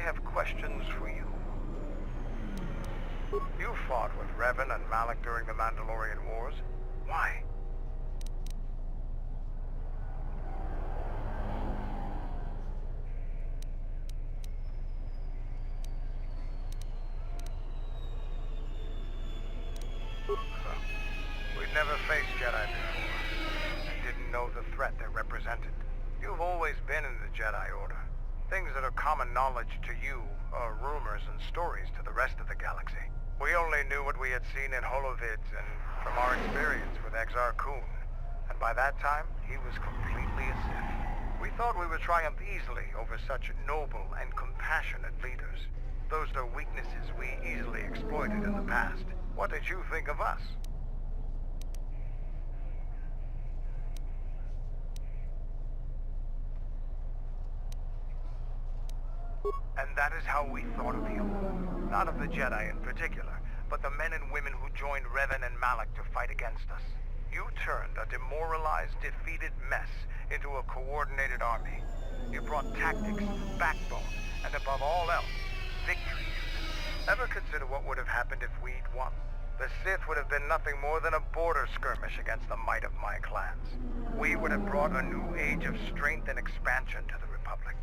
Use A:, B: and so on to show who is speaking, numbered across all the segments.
A: have questions for you. You fought with Revan and Malak during the Mandalorian Wars. Why? We'd never faced Jedi before, and didn't know the threat they represented. You've always been in the Jedi Order. Things that are common knowledge to you are rumors and stories to the rest of the galaxy. We only knew what we had seen in holovids and from our experience with Exar Kun. And by that time, he was completely a Sith. We thought we would triumph easily over such noble and compassionate leaders. Those are weaknesses we easily exploited in the past. What did you think of us? And that is how we thought of you. Not of the Jedi in particular, but the men and women who joined Revan and Malak to fight against us. You turned a demoralized, defeated mess into a coordinated army. You brought tactics, backbone, and above all else, victory. Ever consider what would have happened if we'd won? The Sith would have been nothing more than a border skirmish against the might of my clans. We would have brought a new age of strength and expansion to the Republic.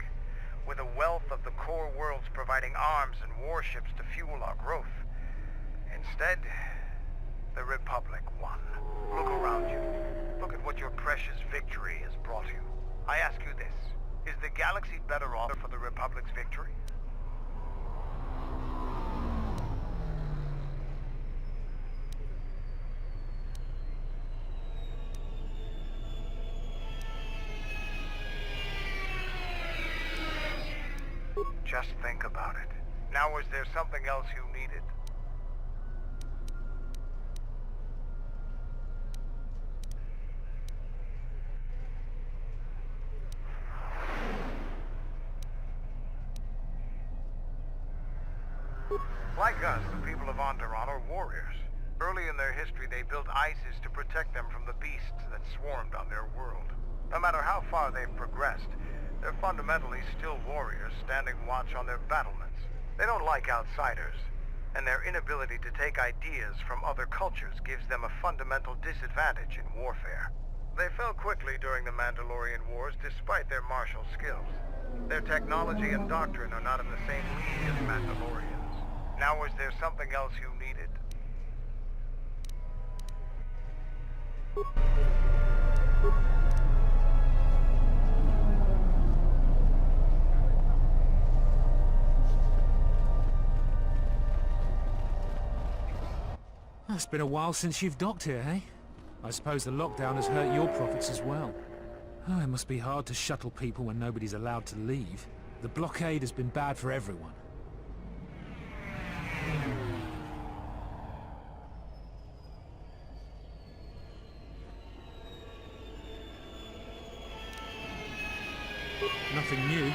A: With a wealth of the core worlds providing arms and warships to fuel our growth. Instead, the Republic won. Look around you. Look at what your precious victory has brought you. I ask you this, is the galaxy better off for the Republic's victory? Just think about it. Now, is there something else you needed? Like us, the people of Onderon are warriors. Early in their history, they built ISIS to protect them from the beasts that swarmed on their world. No matter how far they've progressed, they're fundamentally still warriors standing watch on their battlements. They don't like outsiders, and their inability to take ideas from other cultures gives them a fundamental disadvantage in warfare. They fell quickly during the Mandalorian Wars despite their martial skills. Their technology and doctrine are not in the same league as Mandalorians. Now, is there something else you needed?
B: It's been a while since you've docked here, eh? I suppose the lockdown has hurt your profits as well. Oh, it must be hard to shuttle people when nobody's allowed to leave. The blockade has been bad for everyone. Nothing new.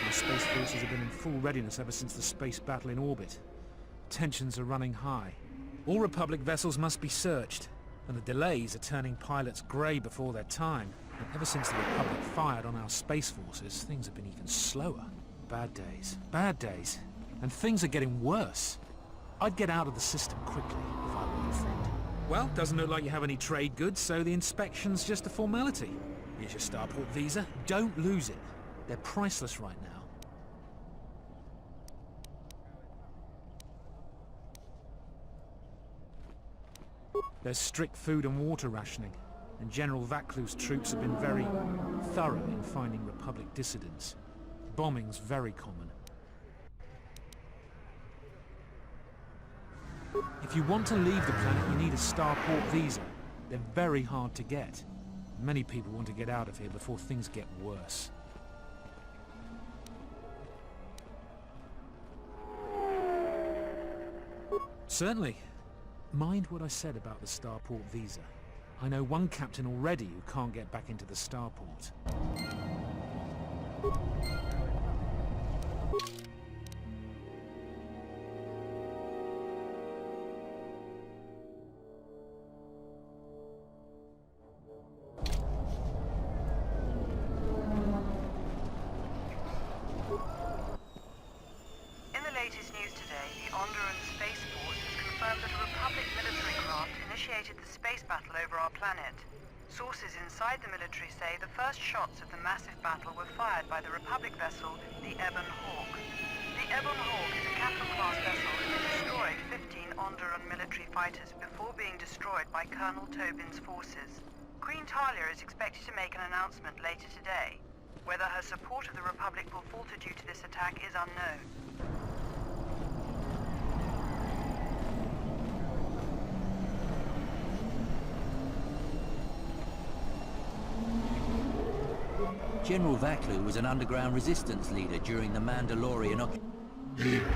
B: Our space forces have been in full readiness ever since the space battle in orbit. Tensions are running high. All Republic vessels must be searched, and the delays are turning pilots grey before their time. And ever since the Republic fired on our space forces, things have been even slower. Bad days, and things are getting worse. I'd get out of the system quickly if I were your friend. Well, doesn't look like you have any trade goods, so the inspection's just a formality. Here's your starport visa. Don't lose it. They're priceless right now. There's strict food and water rationing, and General Vaclu's troops have been very thorough in finding Republic dissidents. Bombing's very common. If you want to leave the planet, you need a starport visa. They're very hard to get. Many people want to get out of here before things get worse. Certainly. Mind what I said about the starport visa. I know one captain already who can't get back into the starport.
C: latest news today, the Onderon Space Force has confirmed that a Republic military craft initiated the space battle over our planet. Sources inside the military say the first shots of the massive battle were fired by the Republic vessel, the Ebon Hawk. The Ebon Hawk is a capital-class vessel and it destroyed 15 Onderon military fighters before being destroyed by Colonel Tobin's forces. Queen Talia is expected to make an announcement later today. Whether her support of the Republic will falter due to this attack is unknown.
D: General Vaklu was an underground resistance leader during the Mandalorian occupation.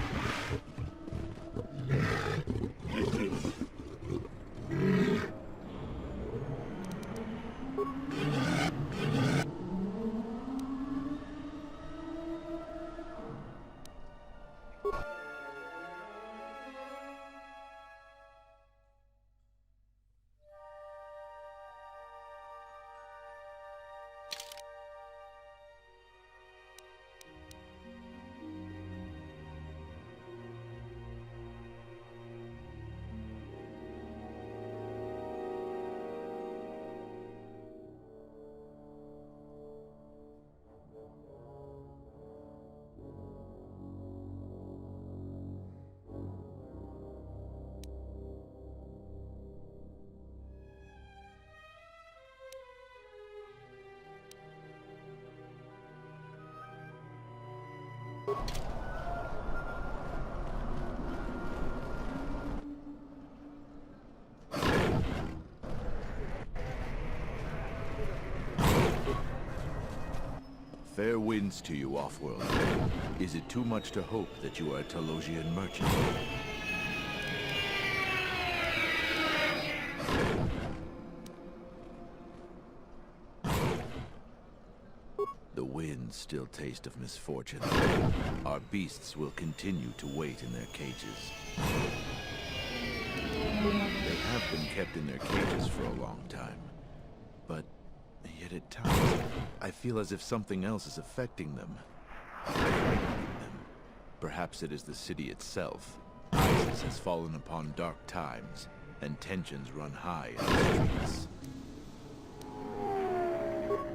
E: Fair winds to you, Offworld. Is it too much to hope that you are a Telosian merchant? The winds still taste of misfortune. Our beasts will continue to wait in their cages. They have been kept in their cages for a long time, but yet at times, I feel as if something else is affecting them. Perhaps it is the city itself. ISIS has fallen upon dark times, and tensions run high in the streets.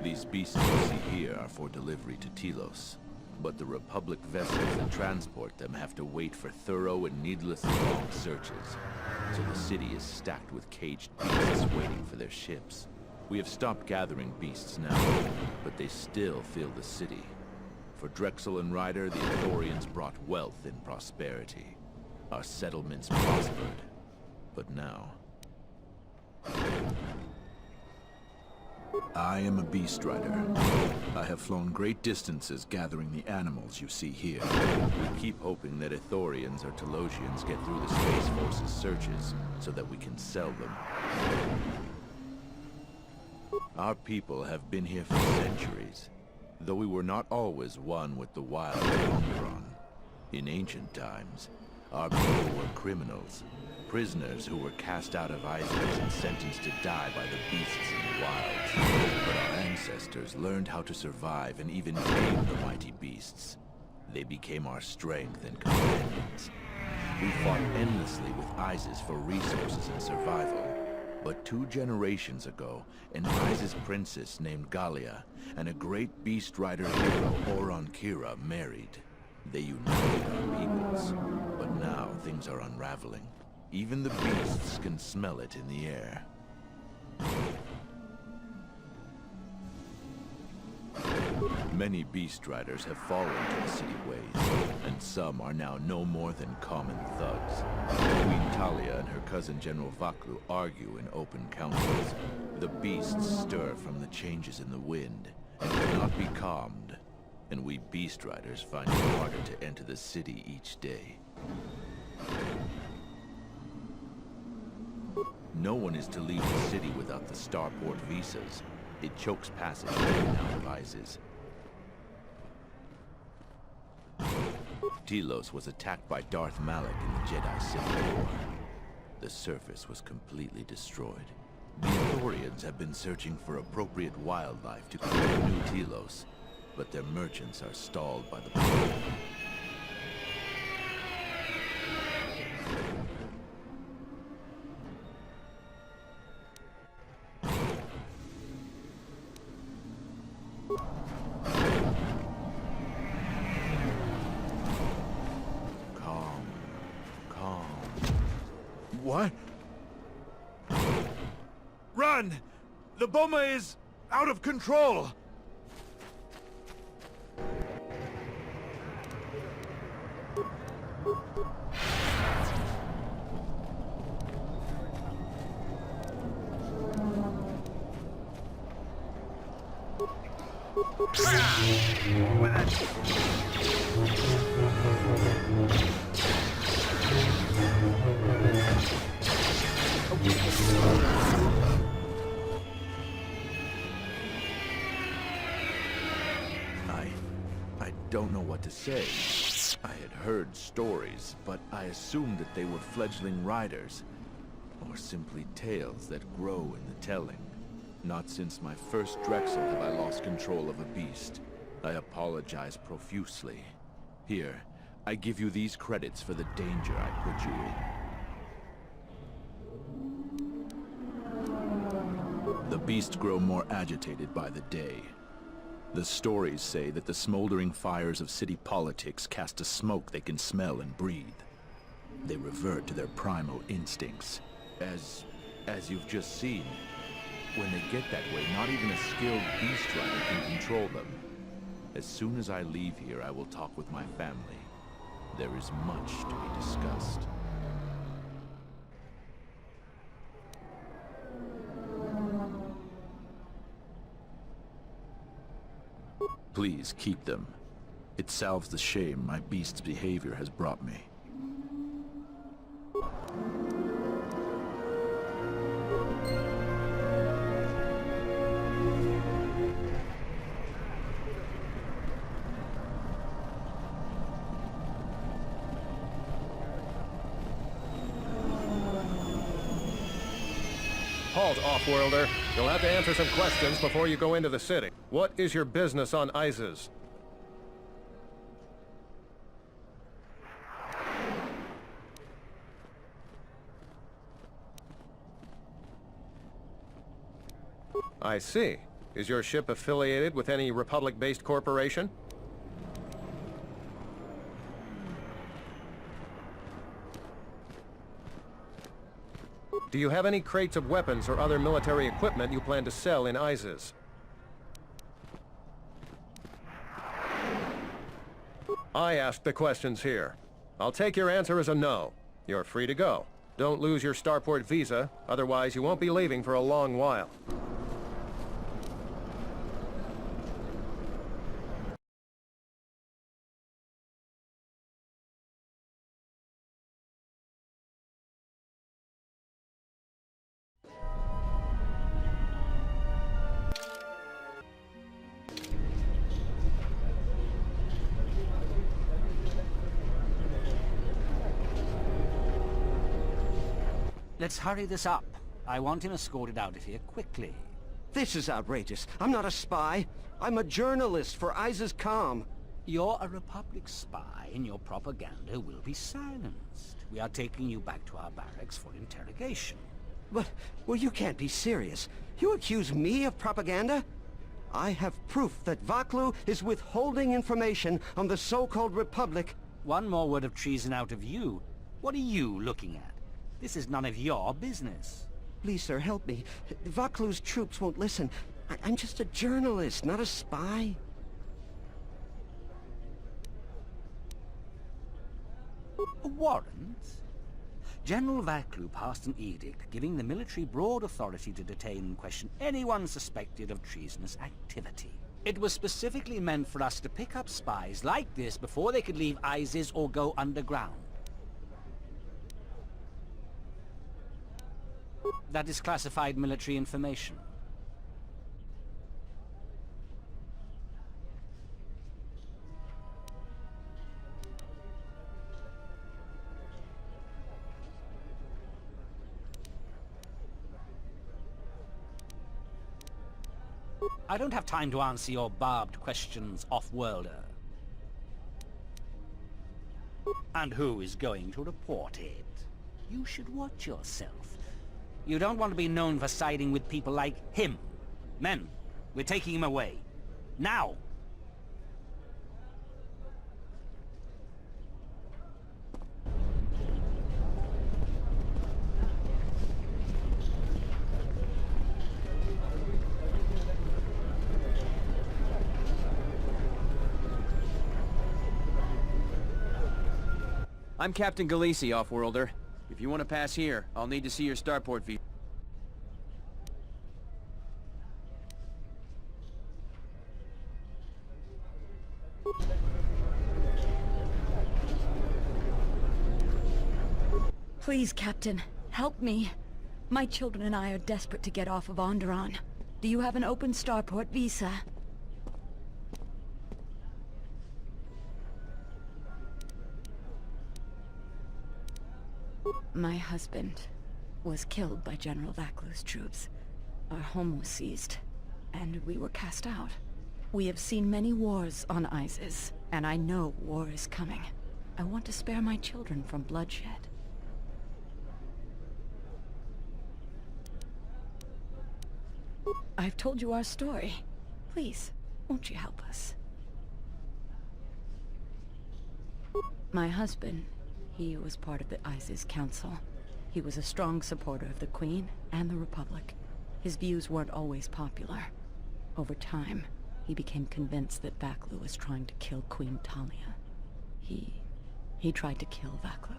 E: These beasts you see here are for delivery to Telos, but the Republic vessels that transport them have to wait for thorough and needlessly long searches, so the city is stacked with caged beasts waiting for their ships. We have stopped gathering beasts now, but they still fill the city. For Drexel and Ryder, the Ithorians brought wealth and prosperity. Our settlements prospered, but now... I am a beast rider. I have flown great distances gathering the animals you see here. We keep hoping that Ithorians or Telosians get through the Space Force's searches so that we can sell them. Our people have been here for centuries, though we were not always one with the wild Onderon. In ancient times, our people were criminals, prisoners who were cast out of ISIS and sentenced to die by the beasts in the wilds. But our ancestors learned how to survive and even tame the mighty beasts. They became our strength and companions. We fought endlessly with ISIS for resources and survival. But 2 generations ago, an ISIS princess named Galia and a great beast rider hero, Oron Kira, married. They united our peoples, but now things are unraveling. Even the beasts can smell it in the air. Many beast riders have fallen to the city ways, and some are now no more than common thugs. Queen Talia and her cousin General Vaklu argue in open councils. The beasts stir from the changes in the wind, and cannot be calmed. And we beast riders find it harder to enter the city each day. No one is to leave the city without the starport visas. It chokes passage in and out of ISIS. Telos was attacked by Darth Malak in the Jedi Civil War. The surface was completely destroyed. The Ithorians have been searching for appropriate wildlife to create a new Telos, but their merchants are stalled by the plague. What?
B: Run! The bomber is out of control!
E: I don't know what to say. I had heard stories, but I assumed that they were fledgling riders, or simply tales that grow in the telling. Not since my first Drexel have I lost control of a beast. I apologize profusely. Here, I give you these credits for the danger I put you in. The beasts grow more agitated by the day. The stories say that the smoldering fires of city politics cast a smoke they can smell and breathe. They revert to their primal instincts. As you've just seen, when they get that way, not even a skilled beast rider can control them. As soon as I leave here, I will talk with my family. There is much to be discussed. Please keep them. It salves the shame my beast's behavior has brought me.
F: Halt, off-worlder. You'll have to answer some questions before you go into the city. What is your business on Isis? I see. Is your ship affiliated with any Republic-based corporation? Do you have any crates of weapons or other military equipment you plan to sell in Isis? I asked the questions here. I'll take your answer as a no. You're free to go. Don't lose your starport visa, otherwise you won't be leaving for a long while.
D: Let's hurry this up. I want him escorted out of here quickly.
G: This is outrageous. I'm not a spy. I'm a journalist for Isis Com.
D: You're a Republic spy, and your propaganda will be silenced. We are taking you back to our barracks for interrogation.
G: But, well, you can't be serious. You accuse me of propaganda? I have proof that Vaklu is withholding information on the so-called Republic.
D: One more word of treason out of you. What are you looking at? This is none of your business.
G: Please, sir, help me. Vaklu's troops won't listen. I'm just a journalist, not a spy.
D: A warrant? General Vaklu passed an edict giving the military broad authority to detain and question anyone suspected of treasonous activity. It was specifically meant for us to pick up spies like this before they could leave Isis or go underground. That is classified military information. I don't have time to answer your barbed questions, off-worlder. And who is going to report it? You should watch yourself. You don't want to be known for siding with people like him. Men, we're taking him away. Now!
H: I'm Captain Galisi, Offworlder. If you want to pass here, I'll need to see your starport visa.
I: Please, Captain, help me. My children and I are desperate to get off of Onderon. Do you have an open starport visa? My husband was killed by General Vaklu's troops. Our home was seized, and we were cast out. We have seen many wars on Isis, and I know war is coming. I want to spare my children from bloodshed. I've told you our story. Please, won't you help us? My husband, he was part of the ISIS Council. He was a strong supporter of the Queen and the Republic. His views weren't always popular. Over time, he became convinced that Vaklu was trying to kill Queen Talia. He tried to kill Vaklu,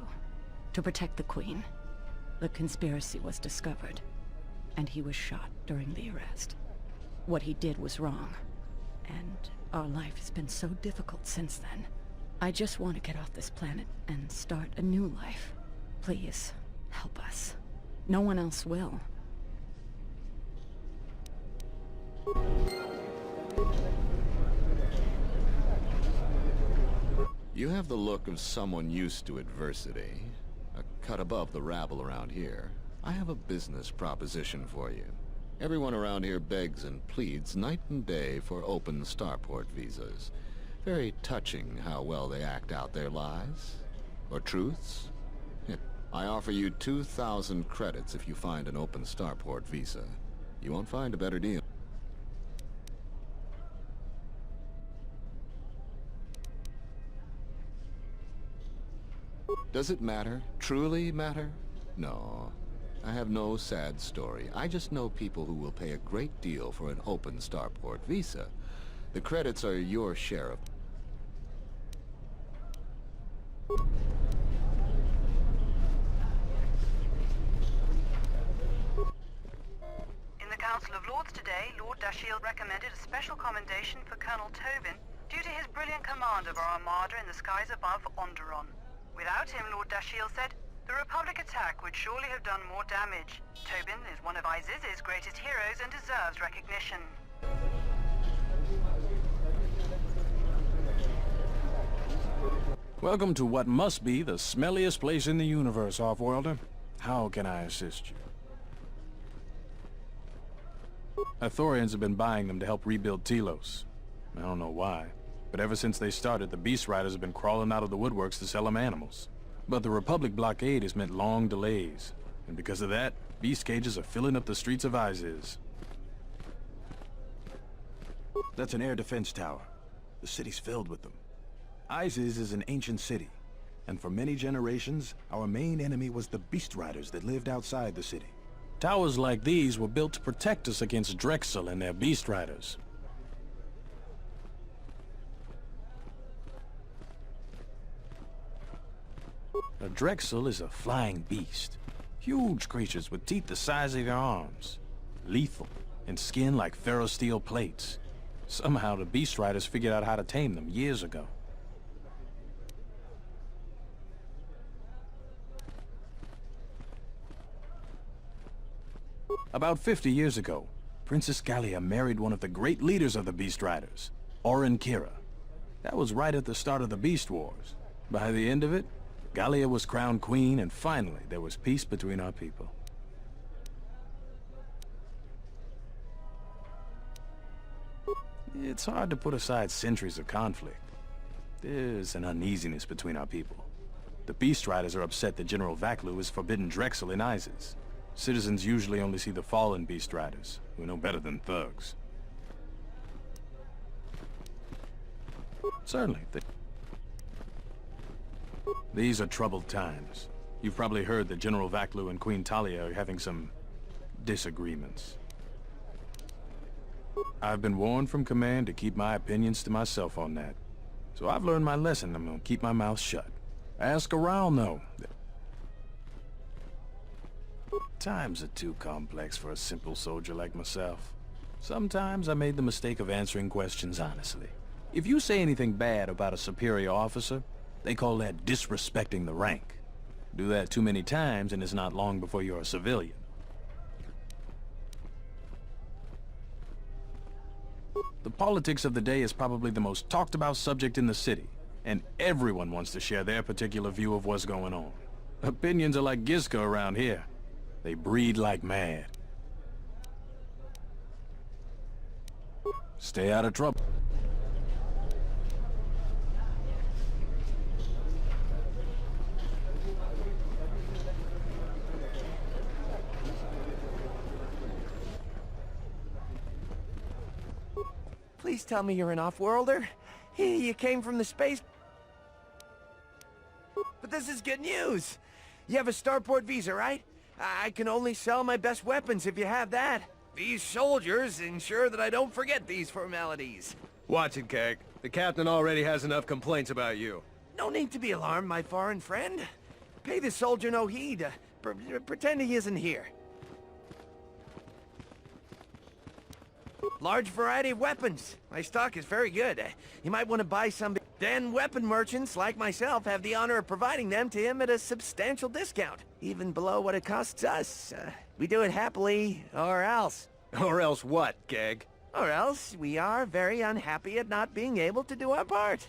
I: to protect the Queen. The conspiracy was discovered, and he was shot during the arrest. What he did was wrong, and our life has been so difficult since then. I just want to get off this planet and start a new life. Please, help us. No one else will.
E: You have the look of someone used to adversity. A cut above the rabble around here. I have a business proposition for you. Everyone around here begs and pleads night and day for open starport visas. Very touching how well they act out their lies. Or truths. I offer you 2,000 credits if you find an open starport visa. You won't find a better deal. Does it matter? Truly matter? No. I have no sad story. I just know people who will pay a great deal for an open starport visa. The credits are your share of...
C: In the Council of Lords today, Lord Dashiell recommended a special commendation for Colonel Tobin due to his brilliant command of our armada in the skies above Onderon. Without him, Lord Dashiell said, the Republic attack would surely have done more damage. Tobin is one of Isis's greatest heroes and deserves recognition.
J: Welcome to what must be the smelliest place in the universe, Offworlder. How can I assist you? Ithorians have been buying them to help rebuild Telos. I don't know why, but ever since they started, the Beast Riders have been crawling out of the woodworks to sell them animals. But the Republic blockade has meant long delays, and because of that, beast cages are filling up the streets of Isis.
K: That's an air defense tower. The city's filled with them. Isis is an ancient city, and for many generations, our main enemy was the Beast Riders that lived outside the city.
J: Towers like these were built to protect us against Drexel and their Beast Riders. A Drexel is a flying beast. Huge creatures with teeth the size of your arms. Lethal, and skin like ferrosteel plates. Somehow the Beast Riders figured out how to tame them years ago. About 50 years ago, Princess Gallia married one of the great leaders of the Beast Riders, Orin Kira. That was right at the start of the Beast Wars. By the end of it, Gallia was crowned queen, and finally there was peace between our people. It's hard to put aside centuries of conflict. There's an uneasiness between our people. The Beast Riders are upset that General Vaklu has forbidden Drexel in Isis. Citizens usually only see the fallen Beast Riders, who are no better than thugs. Certainly. These are troubled times. You've probably heard that General Vaklu and Queen Talia are having some disagreements. I've been warned from command to keep my opinions to myself on that. So I've learned my lesson. I'm gonna keep my mouth shut. Ask around, though. Times are too complex for a simple soldier like myself. Sometimes I made the mistake of answering questions honestly. If you say anything bad about a superior officer, they call that disrespecting the rank. Do that too many times and it's not long before you're a civilian. The politics of the day is probably the most talked about subject in the city, and everyone wants to share their particular view of what's going on. Opinions are like Gisco around here. They breed like mad. Stay out of trouble.
L: Please tell me you're an off-worlder. You came from the space... But this is good news! You have a starport visa, right? I can only sell my best weapons if you have that. These soldiers ensure that I don't forget these formalities.
F: Watch it, Keg. The captain already has enough complaints about you.
L: No need to be alarmed, my foreign friend. Pay the soldier no heed. Pretend he isn't here. Large variety of weapons. My stock is very good. You might want to buy some. Then weapon merchants like myself have the honor of providing them to him at a substantial discount, even below what it costs us. We do it happily, or else.
F: Or else what, Keg?
L: Or else we are very unhappy at not being able to do our part.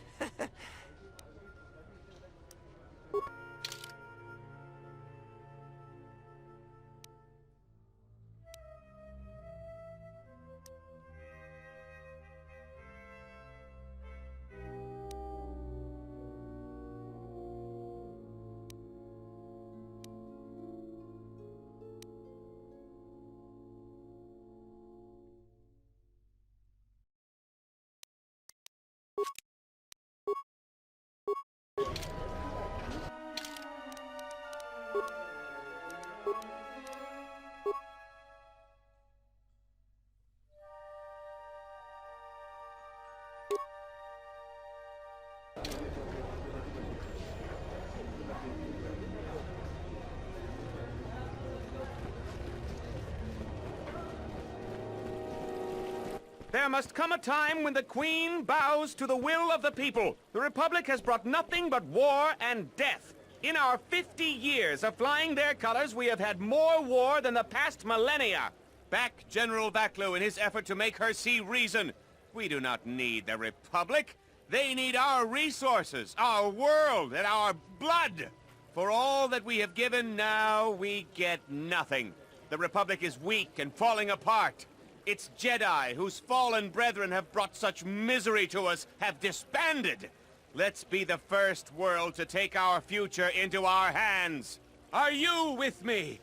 M: There must come a time when the Queen bows to the will of the people. The Republic has brought nothing but war and death. In our 50 years of flying their colors, we have had more war than the past millennia. Back General Vaklu in his effort to make her see reason. We do not need the Republic. They need our resources, our world, and our blood. For all that we have given, now we get nothing. The Republic is weak and falling apart. Its Jedi, whose fallen brethren have brought such misery to us, have disbanded. Let's be the first world to take our future into our hands. Are you with me?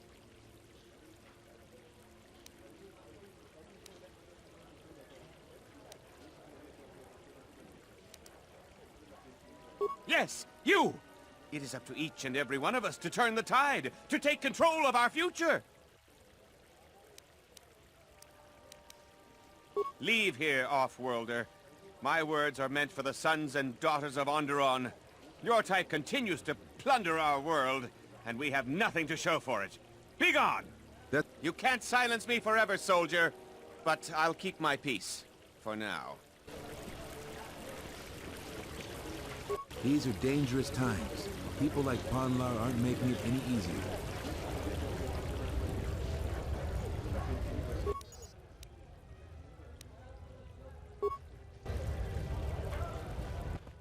M: Yes, you! It is up to each and every one of us to turn the tide, to take control of our future. Leave here, off-worlder. My words are meant for the sons and daughters of Onderon. Your type continues to plunder our world, and we have nothing to show for it. Be gone! You can't silence me forever, soldier, but I'll keep my peace. For now.
K: These are dangerous times. People like Ponlar aren't making it any easier.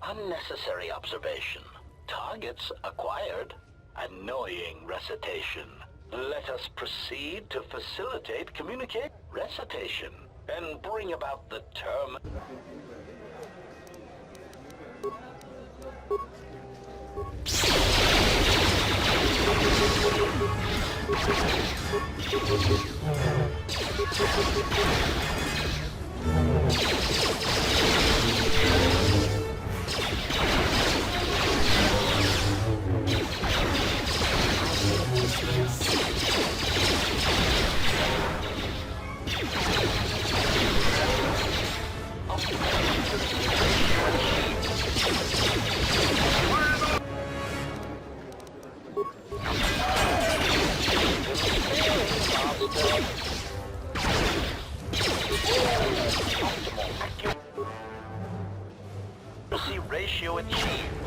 N: Unnecessary observation. Targets acquired. Annoying recitation. Let us proceed to facilitate communicate recitation and bring about the term. master. Optimal accuracy ratio achieved.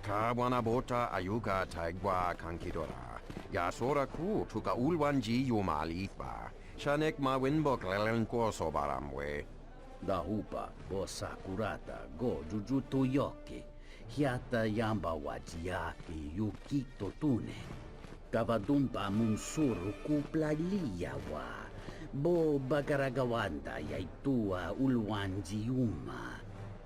L: Kawanabota ayuka taigwa kankidora. Yasora ku tuka ulwanji yumalithba. Shanek ma winbok lelenko sobaramwe.
D: Dahupa bosa kurata go jujuto yoke. Hiata yamba wajiake yukito tune. Kavadumpa munsuru kupla liyawa. Bo bagaragawanda yaitua ulwanji yuma.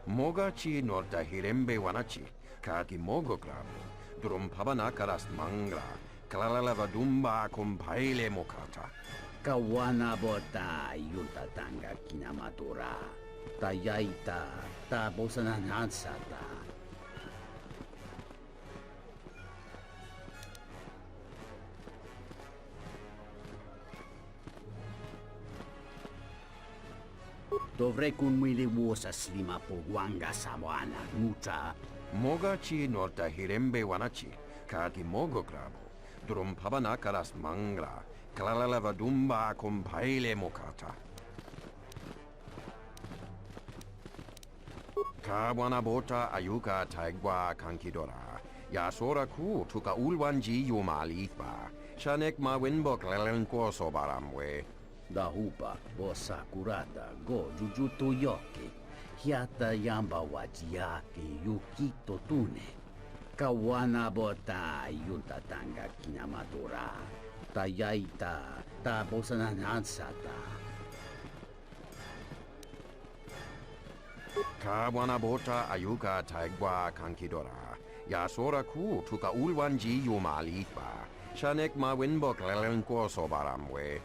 L: Mogachi norta hirembe wanachi. Kaki mogo krabo. Drum pabana karas mangra. Kalalava dumba kumpaile mokata.
D: Kawana bota yuntatanga kinamatura. Tayaita ta bosananansata. Dovrei kun mwili wosa slima po wanga sawana mucha.
L: Mogachi norta hirembe wanachi. Kaki mogo krabo. Drum pabana karas mangra. Kalalava dumba kumpaile mokata. Kawana bota ayuka taigwa kankidora. Yasora ku tuka ulwanji yumalithba. Shanek ma winbok lelenko sobaramwe.
D: Dahupa bosa kurata go jujuto yoke. Hiata yamba wajiake yukito tune. Kawana bota yuntatanga kinamatura. Tayaita ta bosananansata.
L: Kawana bota ayuka taigwa kankidora. Yasora ku tuka ulwanji yumalithba. Shanek ma winbok lelenko sobaramwe.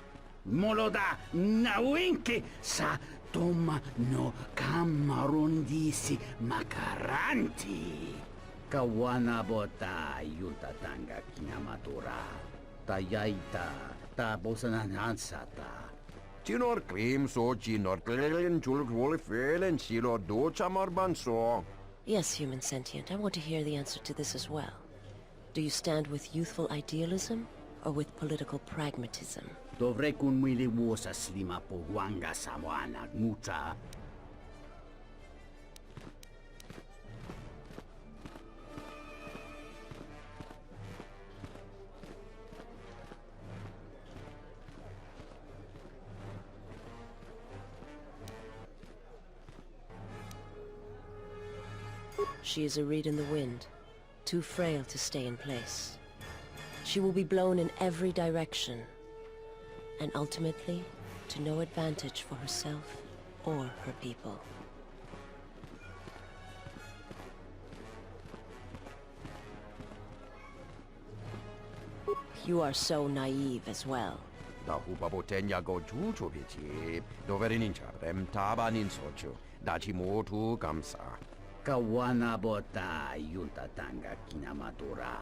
D: Moloda nawinke sa toma no kamarundisi makaranti. Kawana bota yuntatanga kinamatura. Tayaita ta bosananansata.
L: Tinor cream so ginor klelen julk wolfelen silo do chamarbanso.
O: Yes, human sentient. I want to hear the answer to this as well. Do you stand with youthful idealism or with political pragmatism?
D: Dovrei kun mwili wosa slima po wanga sawana mucha.
O: She is a reed in the wind, too frail to stay in place. She will be blown in every direction, and ultimately to no advantage for herself or her people. You are so naive as well.
L: Dahupa botenya go juju bichi. Doverin charem tabanin sochu. Dachi motu kamsa.
D: Kawana bota yuntatanga kinamatura.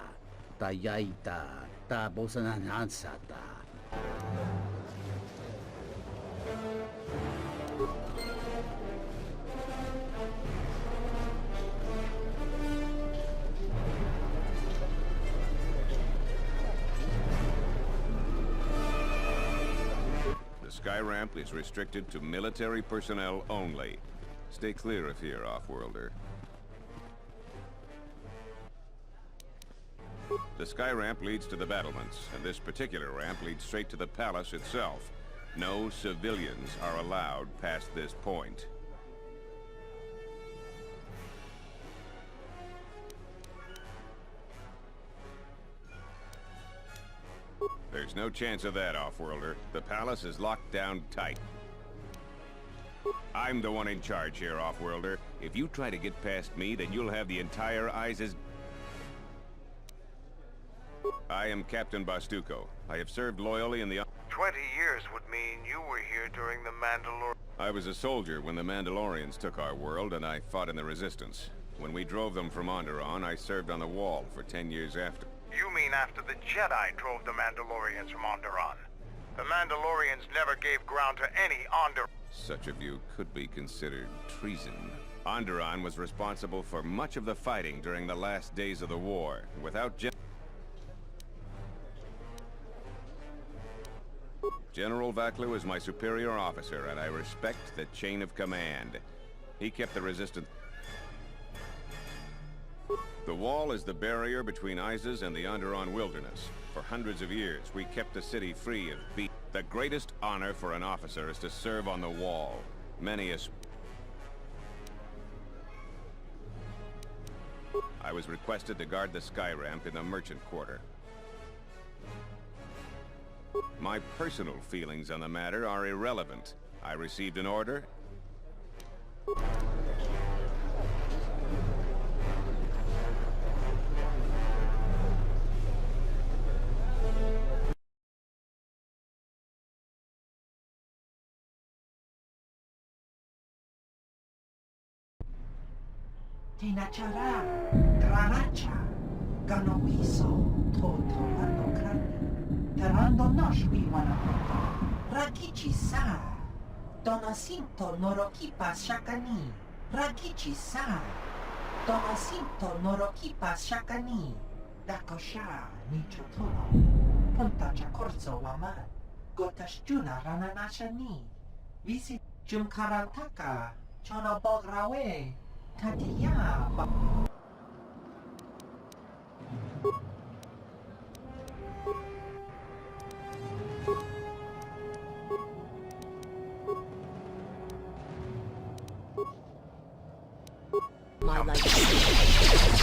D: Tayaita ta bosananansata.
P: The sky ramp is restricted to military personnel only. Stay clear of here, Off-Worlder. The sky ramp leads to the battlements, and this particular ramp leads straight to the palace itself. No civilians are allowed past this point. There's no chance of that, Off-Worlder. The palace is locked down tight. I'm the one in charge here, Off-Worlder. If you try to get past me, then you'll have the entire ISIS... I am Captain Bastuco. I have served loyally in the...
A: 20 years would mean you were here during the Mandalorian...
P: I was a soldier when the Mandalorians took our world, and I fought in the Resistance. When we drove them from Onderon, I served on the Wall for 10 years after.
A: You mean after the Jedi drove the Mandalorians from Onderon? The Mandalorians never gave ground to any Onderon...
P: Such a view could be considered treason. Onderon was responsible for much of the fighting during the last days of the war. Without General Vaklu is my superior officer, and I respect the chain of command. He kept the Resistance... The wall is the barrier between Isis and the Onderon wilderness. For hundreds of years, we kept the city free of beasts. The greatest honor for an officer is to serve on the wall. I was requested to guard the sky ramp in the merchant quarter. My personal feelings on the matter are irrelevant. I received an order.
Q: Tinachara, Granacha, Ganowiso, Totolando Crane, Terando Noshwi Wanapoto, Rakichi Sa, Donasinto Norokipa Shakani, Rakichi Sa, Donasinto Norokipa Shakani, Dakosha, Nichotono, Punta Chakorzo Waman, Gotashjuna Rananashani, Visit Jumkarantaka, Chonobograwe, Tatiya.
O: My life.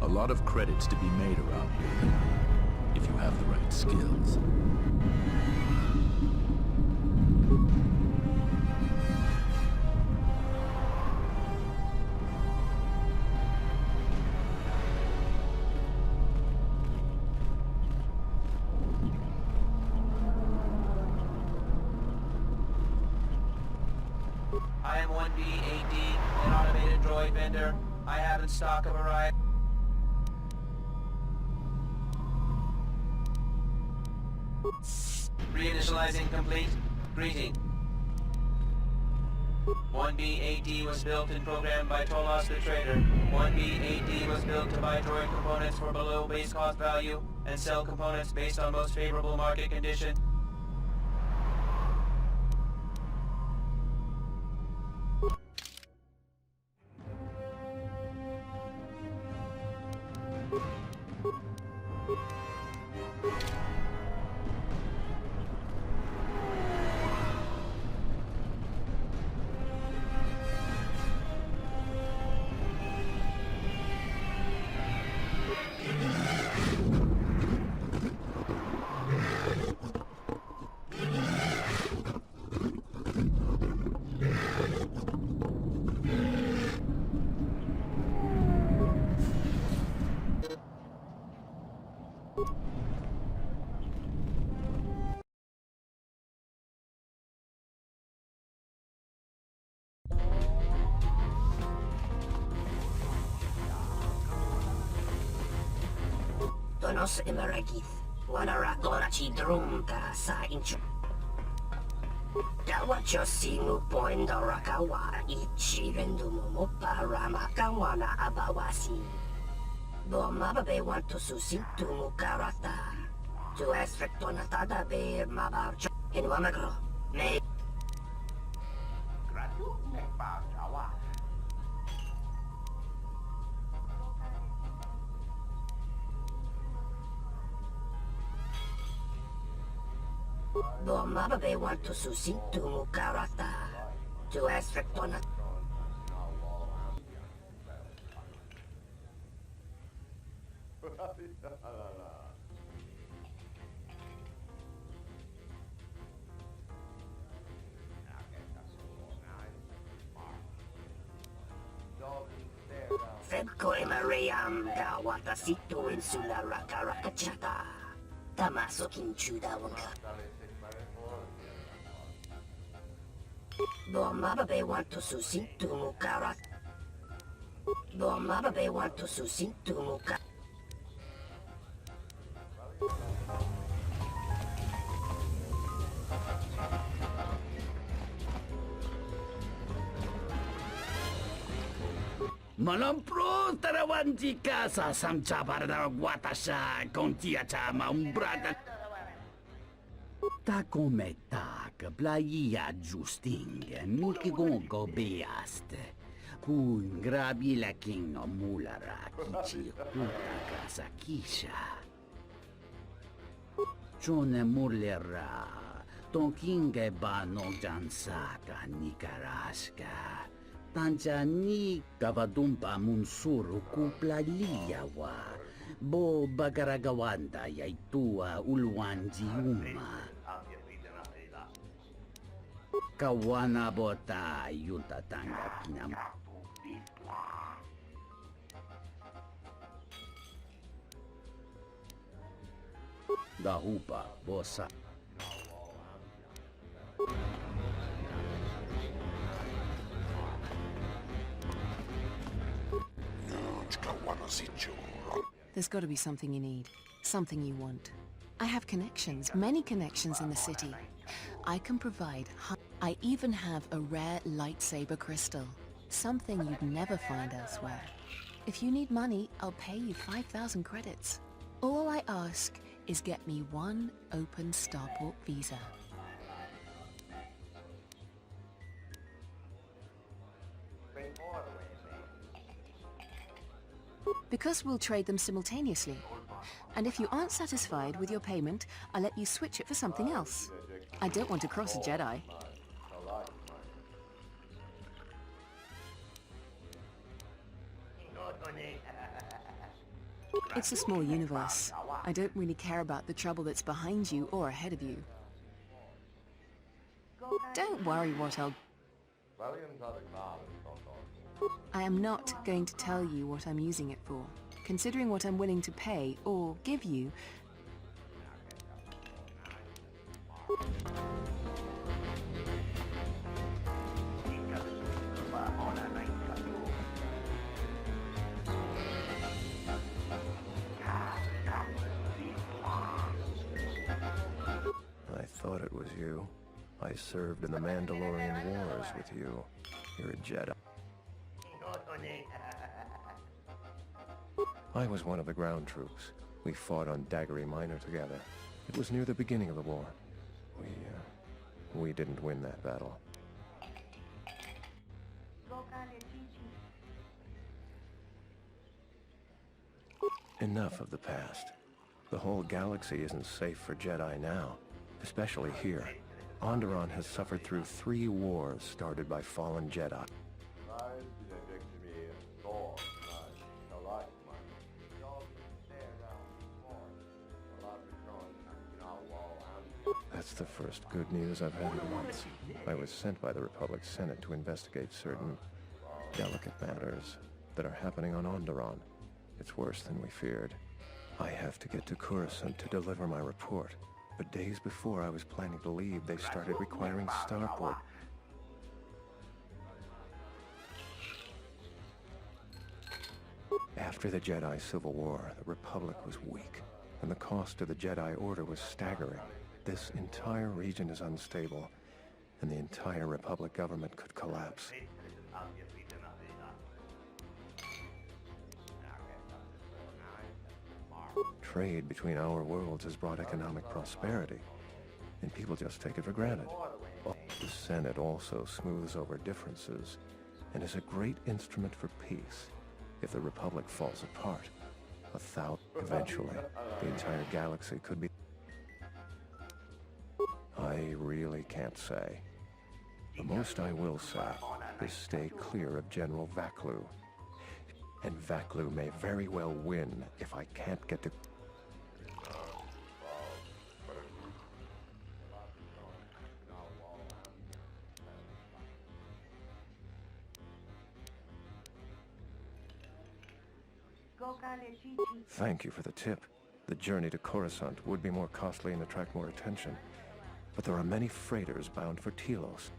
E: A lot of credits to be made around here, if you have the right skills.
R: I am 1B-AD, an automated droid vendor. I have in stock a variety. Reinitializing complete. Greeting. 1B-AD was built and programmed by Tolos the Trader. 1B-AD was built to buy droid components for below base cost value and sell components based on most favorable market condition.
S: Ganos Imaragith, Wanaragorachi Drunka Sa Inch. Dawacho Singu Point Rakawa, Ichi Rendumo Paramakawana Abawasi. Bomabe want to susin to Mukarata. To aspect on a tada bear Mabarcho in Wamagro. May. Bomabe want to susin to Mukarata. To aspect on a. Fedko Mariam da Watasitu Insula Rakarakachata. Tamaso Kinchuda Wanga. Bomabe want to susin to Mukarat. Bomabe want to susin to Mukarat.
T: Malampro tarawanji casa samcha para guatasha contia chama umbrata. Ta cometa que playa justing miki gongo beast. Kun grabi la king no mulara kichi kuta casa kisha. Chone mulera ton kinge ba no jansaka nikaraska. Tanjani kavadumpa munsuru kupla liyawa. Bo bagaragawanda yaitua ulwanji uma. Kawana bota yutatanga pinam. Dahupa bosa.
U: There's got to be something you need, something you want. I have connections, many connections in the city. I can provide. I even have a rare lightsaber crystal, something you'd never find elsewhere. If you need money, I'll pay you 5,000 credits. All I ask is get me one open starport visa. Because we'll trade them simultaneously. And if you aren't satisfied with your payment, I'll let you switch it for something else. I don't want to cross a Jedi. It's a small universe. I don't really care about the trouble that's behind you or ahead of you. Don't worry what I'll... I am not going to tell you what I'm using it for. Considering what I'm willing to pay or give you...
F: I thought it was you. I served in the Mandalorian Wars with you. You're a Jedi. I was one of the ground troops. We fought on Daggery Minor together. It was near the beginning of the war. We didn't win that battle. Enough of the past. The whole galaxy isn't safe for Jedi now, especially here. Onderon has suffered through 3 wars started by fallen Jedi. That's the first good news I've had in months. I was sent by the Republic Senate to investigate certain delicate matters that are happening on Onderon. It's worse than we feared. I have to get to Coruscant to deliver my report. But days before I was planning to leave, they started requiring starport. After the Jedi Civil War, the Republic was weak. and the cost to the Jedi Order was staggering. This entire region is unstable, and the entire Republic government could collapse. Trade between our worlds has brought economic prosperity, and people just take it for granted. The Senate also smooths over differences, and is a great instrument for peace. If the Republic falls apart, eventually, the entire galaxy could be... I really can't say. The most I will say is stay clear of General Vaklu. And Vaklu may very well win if I can't get to... Thank you for the tip. The journey to Coruscant would be more costly and attract more attention. But there are many freighters bound for Telos.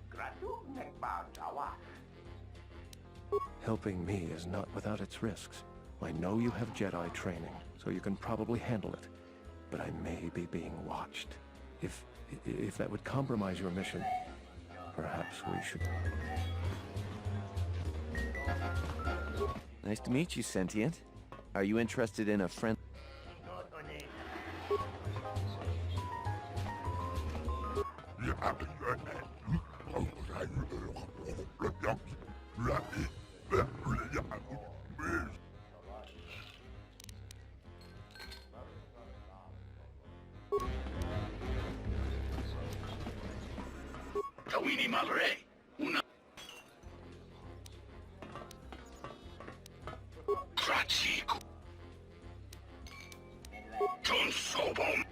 F: Helping me is not without its risks. I know you have Jedi training, so you can probably handle it. But I may be being watched. If that would compromise your mission, perhaps we should...
L: Nice to meet you, Sentient. Are you interested in a friend?
B: Tawini Malre, una Trachiku John Sobom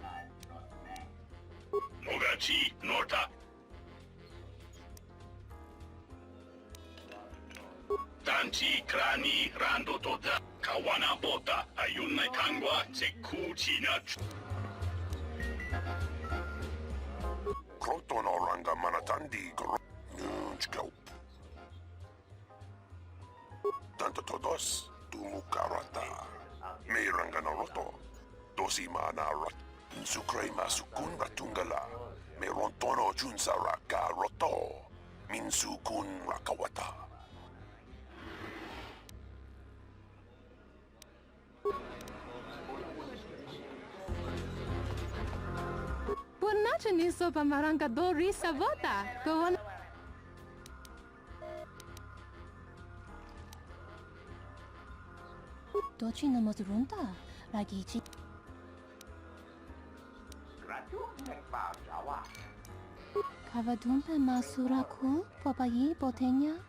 B: Mogachi Norta Tanchi Krani Rando Tota Kawana Bota Ayunna Kangwa Sekuchina
V: Krotono Ranga Manatandi Nunchko Tanto todos Tumukarata Miranga Naroto Dosima Narat Sukrema Sukun Ratungala Merontono Junsaraka Roto Minsukun Rakawata
W: Pornacho niso pamaranga do risa vota. Kawan.
X: Dochi no Mozrunta, Ragichi. Kavadumpe Masuraku, Popayi, Botenya,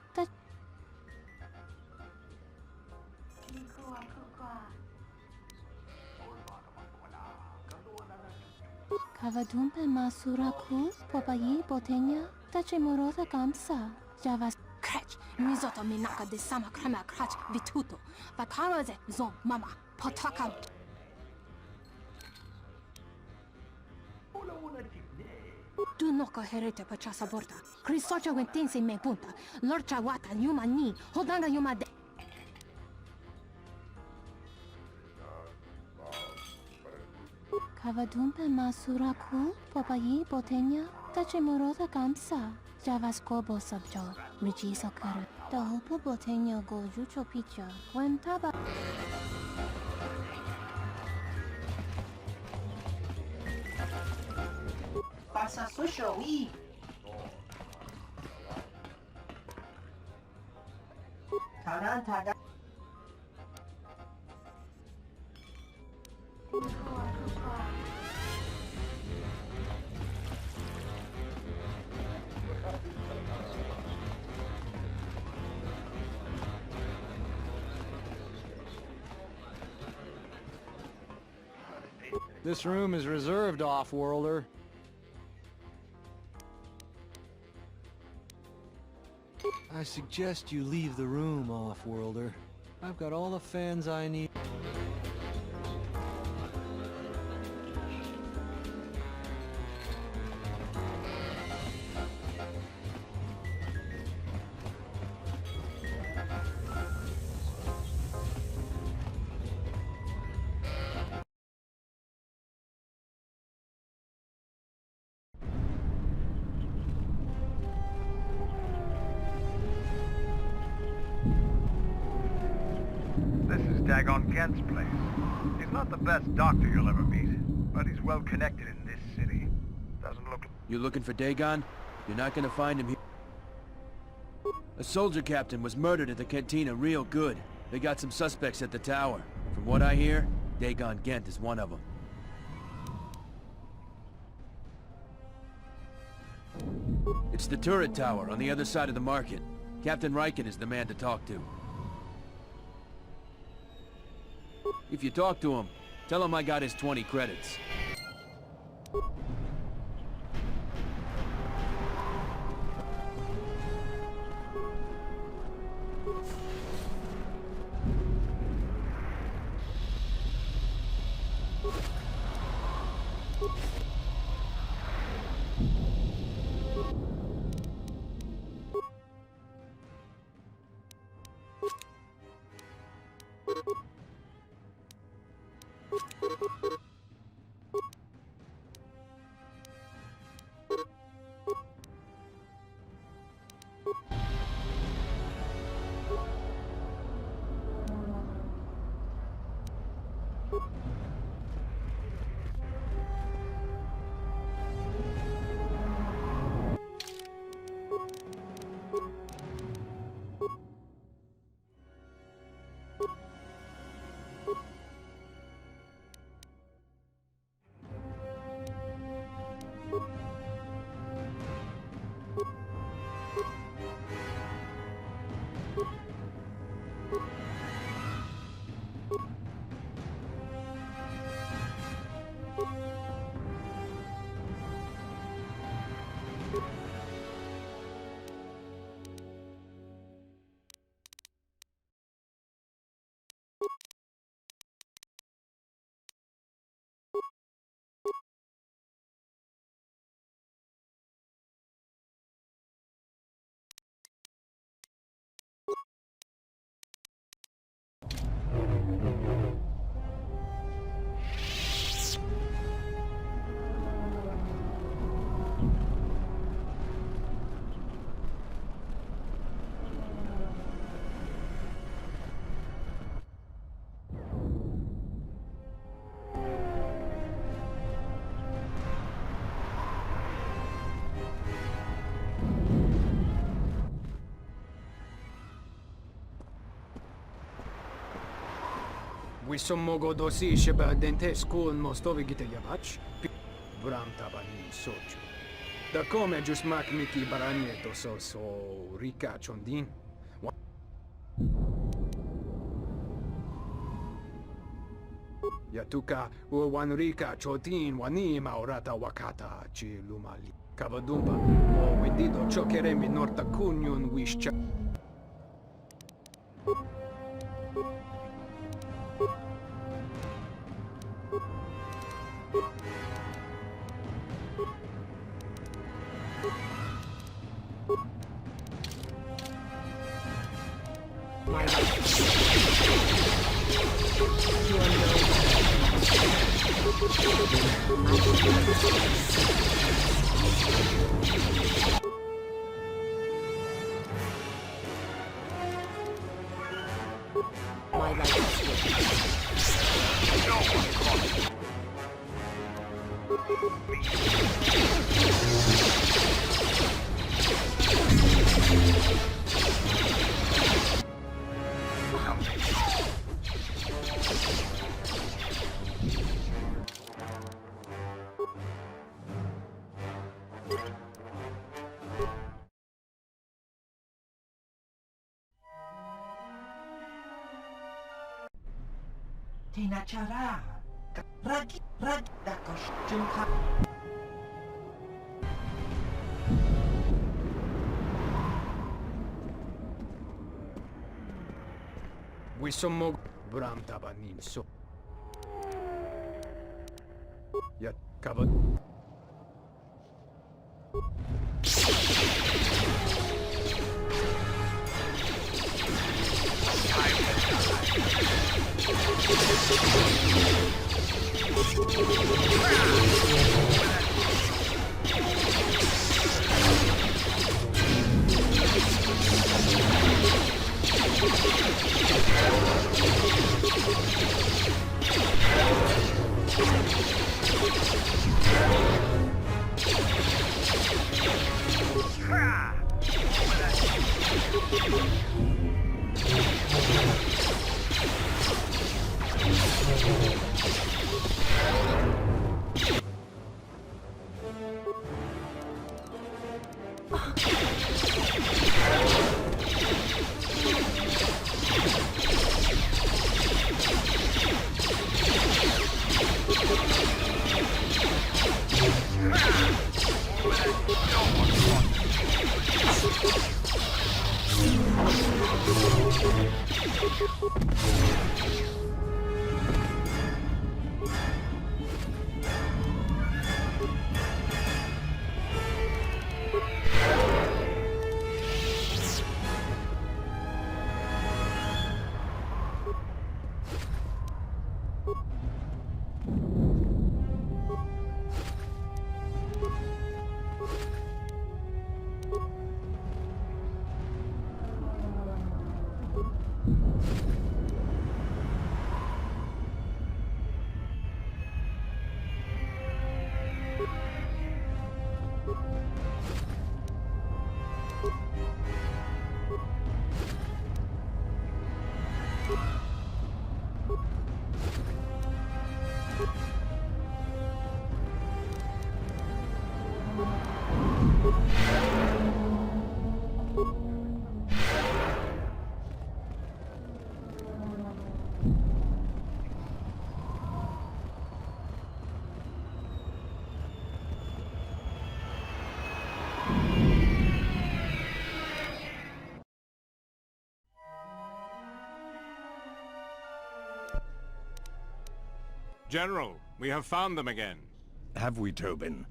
X: Kavadumpe Masuraku, Popayi, Botenya, Tachimurota Gamsa, Javas.
W: Krach, Mizoto Minaka de Sama Krama Krach, Vituto, Vakaraze, Zon, Mama, Potaka. Do noka herete pachasa borta. Crisocha wentense me punta. Lorcha wata, yuma ni, hodanga yuma de.
X: Kavadumpe Masuraku, Popayi, Botenya, Tachimurota Gamsa, Javas Kobo Subjo, Riji Sokara, the Hopo Botenya go Jucho Picha, when Taba.
Q: Pasa social week. Tarantaga.
Y: This room is reserved, Off-Worlder. I suggest you leave the room, Off-Worlder. I've got all the fans I need.
A: Dagon Gent's place. He's not the best doctor you'll ever meet, but he's well connected in this city. Doesn't look...
C: You looking for Dagon? You're not gonna find him here. A soldier captain was murdered at the cantina real good. They got some suspects at the tower. From what I hear, Dagon Gent is one of them. It's the turret tower on the other side of the market. Captain Riken is the man to talk to. If you talk to him, tell him I got his 20 credits.
G: Wisommogo dosi sheba dentesco mostovi gite yabach. Bram tabanin sochu. Da come just mak miki baragneto so rika chondin. Yatuka wan rika chotin wani maurata wakata chi lumali. Kavadumba o wendido chokeremi norta kunyun wishcha.
Q: Tinachara. Ragi dakosh jumka.
G: Wisommo Bram tabanin so. Yat kavad.
H: General, we have found them again.
I: Have we, Tobin?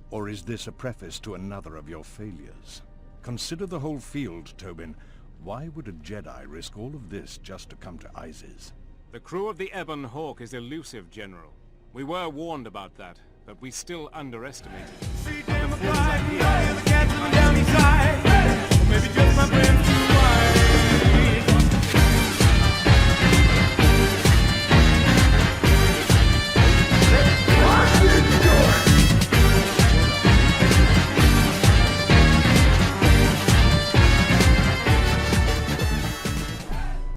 I: Or is this a preface to another of your failures? Consider the whole field, Tobin. Why would a Jedi risk all of this just to come to Isis?
H: The crew of the Ebon Hawk is elusive, General. We were warned about that, but we still underestimated it.
J: Maybe just my friends